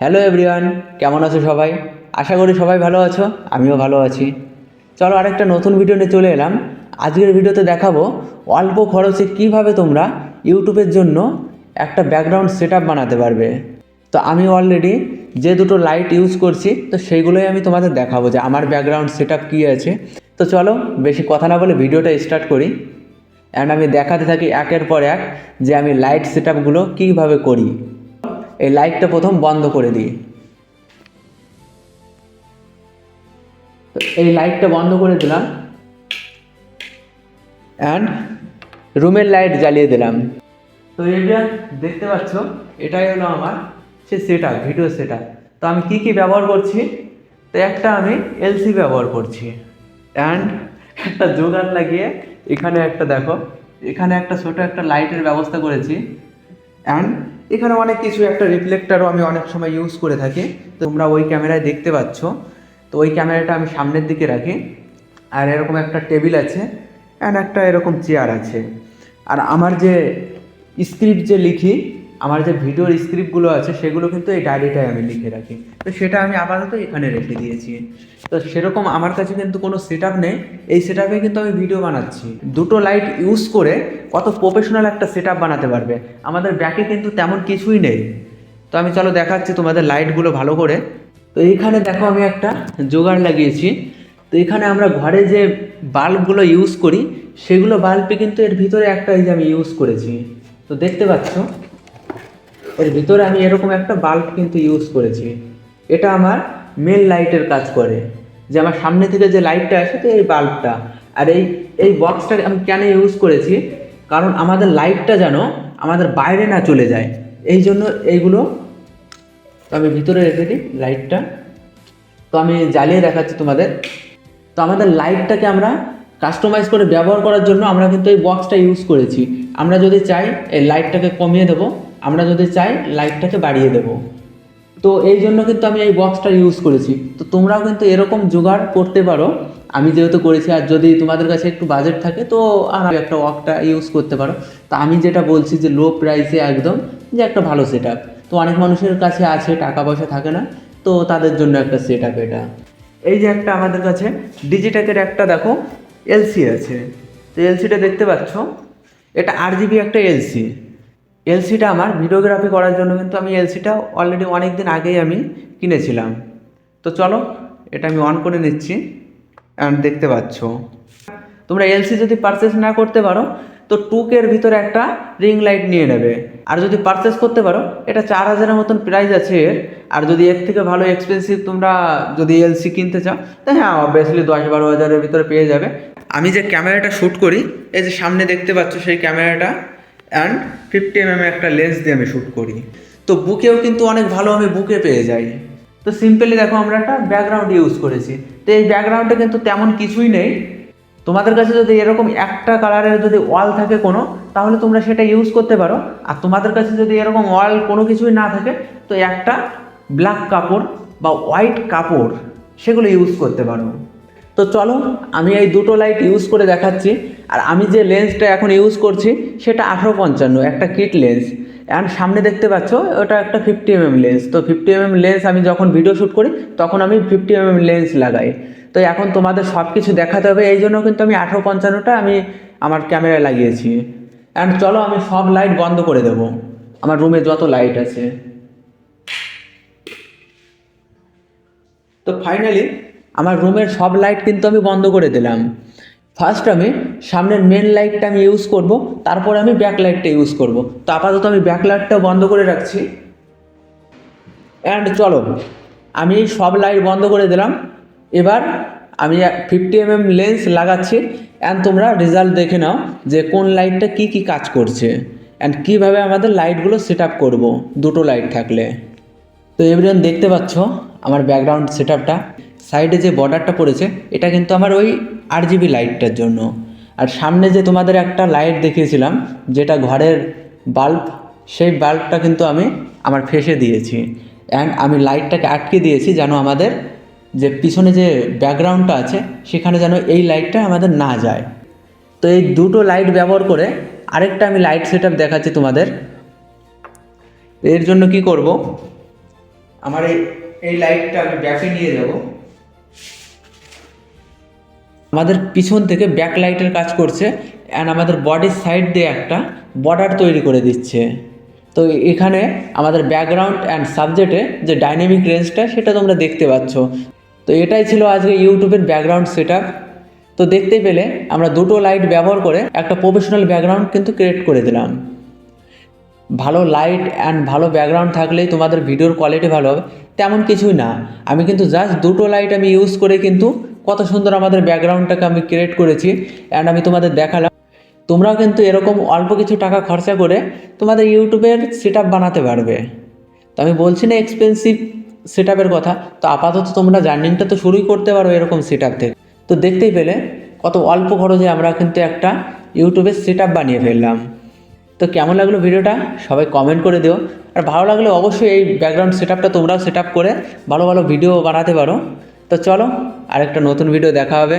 Hello everyone, কেমন আছো সবাই? আশা করি সবাই ভালো আছো, আমিও ভালো আছি। চলো আরেকটা নতুন ভিডিও নিয়ে চলে এলাম। আজকের ভিডিওতে দেখাবো অল্প খরচে কিভাবে তোমরা ইউটিউবের জন্য একটা ব্যাকগ্রাউন্ড সেটআপ বানাতে পারবে। তো আমি অলরেডি যে দুটো লাইট ইউজ করছি, তো সেইগুলোই আমি তোমাদের দেখাবো যে আমার ব্যাকগ্রাউন্ড সেটআপ কী আছে। তো চলো বেশি কথা না বলে ভিডিওটা স্টার্ট করি। অ্যান্ড আমি দেখাতে থাকি একের পর এক যে আমি লাইট সেটআপগুলো কীভাবে করি। এই লাইটটা প্রথম বন্ধ করে দিই। তো এই লাইটটা বন্ধ করে দিলাম অ্যান্ড রুমের লাইট জ্বালিয়ে দিলাম। তো এটা দেখতে পাচ্ছ, এটাই হলো আমার সে সেটআপ, ভিডিও সেটআপ। তো আমি কি কি ব্যবহার করছি, তো একটা আমি এলসি ব্যবহার করছি অ্যান্ড একটা জোগাড় লাগিয়ে এখানে একটা দেখো, এখানে একটা ছোট একটা লাইটের ব্যবস্থা করেছি অ্যান্ড এখানে অনেক কিছু, একটা রিফ্লেক্টারও আমি অনেক সময় ইউজ করে থাকি। তোমরা ওই ক্যামেরায় দেখতে পাচ্ছ। তো ওই ক্যামেরাটা আমি সামনের দিকে রাখি, আর এরকম একটা টেবিল আছে অ্যান্ড একটা এরকম চেয়ার আছে। আর আমার যে স্ক্রিপ্ট যে লিখি, আমার যে ভিডিওর স্ক্রিপ্টগুলো আছে সেগুলো কিন্তু এই ডায়েরিটায় আমি লিখে রাখি। তো সেটা আমি আপাতত এখানে রেখে দিয়েছি। তো সেরকম আমার কাছে কিন্তু কোনো সেটআপ নেই, এই সেটআপে কিন্তু আমি ভিডিও বানাচ্ছি। দুটো লাইট ইউজ করে কত প্রফেশনাল একটা সেটআপ বানাতে পারবে। আমাদের ব্যাকে কিন্তু তেমন কিছুই নেই। তো আমি চলো দেখাচ্ছি তোমাদের লাইটগুলো ভালো করে। তো এইখানে দেখো আমি একটা জোগাড় লাগিয়েছি। তো এখানে আমরা ঘরে যে বাল্বগুলো ইউজ করি সেগুলো বাল্বে কিন্তু এর ভিতরে একটা এই যে আমি ইউজ করেছি। তো দেখতে পাচ্ছ এর ভিতরে আমি এরকম একটা বাল্ব কিন্তু ইউজ করেছি। এটা আমার মেন লাইটের কাজ করে, যে আমার সামনে থেকে যে লাইটটা আসে তো এই বাল্বটা। আর এই বক্সটা আমি কেন ইউজ করেছি, কারণ আমাদের লাইটটা যেন আমাদের বাইরে না চলে যায়, এই জন্য এইগুলো। তো আমি ভিতরে রেখে দিই লাইটটা। তো আমি জ্বালিয়ে দেখাচ্ছি তোমাদের। তো আমাদের লাইটটাকে আমরা কাস্টমাইজ করে ব্যবহার করার জন্য আমরা কিন্তু এই বক্সটা ইউজ করেছি। আমরা যদি চাই এই লাইটটাকে কমিয়ে দেবো, আমরা যদি চাই লাইটটাকে বাড়িয়ে দেবো। তো এই জন্য কিন্তু আমি এই বক্সটা ইউজ করেছি। তো তোমরাও কিন্তু এরকম জোগাড় করতে পারো, আমি যেহেতু করেছি। আর যদি তোমাদের কাছে একটু বাজেট থাকে তো আর একটা ওয়াকটা ইউজ করতে পারো। তো আমি যেটা বলছি যে লো প্রাইসে একদম, যে একটা ভালো সেটআপ। তো অনেক মানুষের কাছে আছে, টাকা পয়সা থাকে না, তো তাদের জন্য একটা সেটআপ এটা। এই যে একটা আমাদের কাছে ডিজিটেকের একটা দেখো এলসি আছে। তো এলসিটা দেখতে পাচ্ছ, এটা RGB একটা এলসি। এলসিটা আমার ভিডিওগ্রাফি করার জন্য কিন্তু আমি এলসিটা অলরেডি অনেক দিন আগেই আমি কিনেছিলাম। তো চলো এটা আমি অন করে নিচ্ছি অ্যান্ড দেখতে পাচ্ছ। তোমরা এলসি যদি পারচেস না করতে পারো তো 2K ভিতরে একটা রিং লাইট নিয়ে নেবে। আর যদি পারচেস করতে পারো, এটা 4000-এর মতন প্রাইস আছে এর। আর যদি এর থেকে ভালো এক্সপেন্সিভ তোমরা যদি এলসি কিনতে চাও, তো হ্যাঁ অবভিয়াসলি 10-12 হাজারের ভিতরে পেয়ে যাবে। আমি যে ক্যামেরাটা শ্যুট করি, এই যে সামনে দেখতে পাচ্ছ সেই ক্যামেরাটা অ্যান্ড 50mm একটা লেন্স দিয়ে আমি শ্যুট করি। তো বুকেও কিন্তু অনেক ভালো আমি বুকে পেয়ে যাই। তো সিম্পলি দেখো আমরা একটা ব্যাকগ্রাউন্ড ইউজ করেছি। তো এই ব্যাকগ্রাউন্ডে কিন্তু তেমন কিছুই নেই। তোমাদের কাছে যদি এরকম একটা কালারের যদি ওয়াল থাকে কোনো, তাহলে তোমরা সেটা ইউজ করতে পারো। আর তোমাদের কাছে যদি এরকম ওয়াল কোনো কিছুই না থাকে, তো একটা ব্ল্যাক কাপড় বা হোয়াইট কাপড় সেগুলো ইউজ করতে পারো। তো চলো আমি এই দুটো লাইট ইউজ করে দেখাচ্ছি। আর আমি যে লেন্সটা এখন ইউজ করছি সেটা 18-55 একটা কিট লেন্স। অ্যান্ড সামনে দেখতে পাচ্ছ ওটা একটা 50mm লেন্স। তো 50mm লেন্স আমি যখন ভিডিও শ্যুট করি তখন আমি 50mm লেন্স লাগাই। তো এখন তোমাদের সব কিছু দেখাতে হবে, এই জন্য কিন্তু আমি 18-55টা আমি আমার ক্যামেরায় লাগিয়েছি। অ্যান্ড চলো আমি সব লাইট বন্ধ করে দেবো, আমার রুমে যত লাইট আছে। তো ফাইনালি আমার রুমের সব লাইট কিন্তু আমি বন্ধ করে দিলাম। ফার্স্ট আমি সামনের মেন লাইটটা আমি ইউজ করব, তারপর আমি ব্যাক লাইটটা ইউজ করব। তো আপাতত আমি ব্যাক লাইটটা বন্ধ করে রাখছি। অ্যান্ড চলো আমি সব লাইট বন্ধ করে দিলাম। এবার আমি 50mm লেন্স লাগাচ্ছি অ্যান্ড তোমরা রেজাল্ট দেখে নাও যে কোন লাইটটা কি কি কাজ করছে অ্যান্ড কীভাবে আমাদের লাইটগুলো সেট আপ করবো দুটো লাইট থাকলে। তো এভরিওয়ান দেখতে পাচ্ছ আমার ব্যাকগ্রাউন্ড সেটআপটা। সাইডে যে বর্ডারটা পড়েছে এটা কিন্তু আমার ওই RGB লাইটটার জন্য। আর সামনে যে তোমাদের একটা লাইট দেখিয়েছিলাম যেটা ঘরের বাল্ব, সেই বাল্বটা কিন্তু আমি আমার ফেসে দিয়েছি। অ্যান্ড আমি লাইটটাকে আটকে দিয়েছি যেন আমাদের যে পিছনে যে ব্যাকগ্রাউন্ডটা আছে সেখানে যেন এই লাইটটা আমাদের না যায়। তো এই দুটো লাইট ব্যবহার করে আরেকটা আমি লাইট সেটআপ দেখাচ্ছি তোমাদের। এর জন্য কি করব, আমার এই লাইটটা আমি ব্যাকে নিয়ে যাব। আমাদের পিছন থেকে ব্যাক লাইটের কাজ করছে অ্যান্ড আমাদের বডির সাইড দিয়ে একটা বর্ডার তৈরি করে দিচ্ছে। তো এখানে আমাদের ব্যাকগ্রাউন্ড অ্যান্ড সাবজেক্টে যে ডাইনামিক রেঞ্জটা সেটা তোমরা দেখতে পাচ্ছ। তো এটাই ছিল আজকে ইউটিউবের ব্যাকগ্রাউন্ড সেটআপ। তো দেখতে পেলে আমরা দুটো লাইট ব্যবহার করে একটা প্রফেশনাল ব্যাকগ্রাউন্ড কিন্তু ক্রিয়েট করে দিলাম। ভালো লাইট অ্যান্ড ভালো ব্যাকগ্রাউন্ড থাকলেই তোমাদের ভিডিওর কোয়ালিটি ভালো হবে তেমন কিছুই না। আমি কিন্তু জাস্ট দুটো লাইট আমি ইউজ করে কিন্তু কত সুন্দর আমাদের ব্যাকগ্রাউন্ডটাকে আমি ক্রিয়েট করেছি অ্যান্ড আমি তোমাদের দেখালাম। তোমরাও কিন্তু এরকম অল্প কিছু টাকা খরচা করে তোমাদের ইউটিউবের সেটআপ বানাতে পারবে। তো আমি বলছি না এক্সপেন্সিভ সেটআপের কথা, তো আপাতত তোমরা জার্নিংটা তো শুরুই করতে পারো এরকম সেটআপ থেকে। তো দেখতেই পেলে কত অল্প খরচে আমরা কিন্তু একটা ইউটিউবের সেটআপ বানিয়ে ফেললাম। তো কেমন লাগলো ভিডিওটা সবাই কমেন্ট করে দিও। আর ভালো লাগলে অবশ্যই এই ব্যাকগ্রাউন্ড সেটআপটা তোমরাও সেটআপ করে ভালো ভালো ভিডিও বানাতে পারো। তো চলো আরেকটা নতুন ভিডিও দেখা হবে।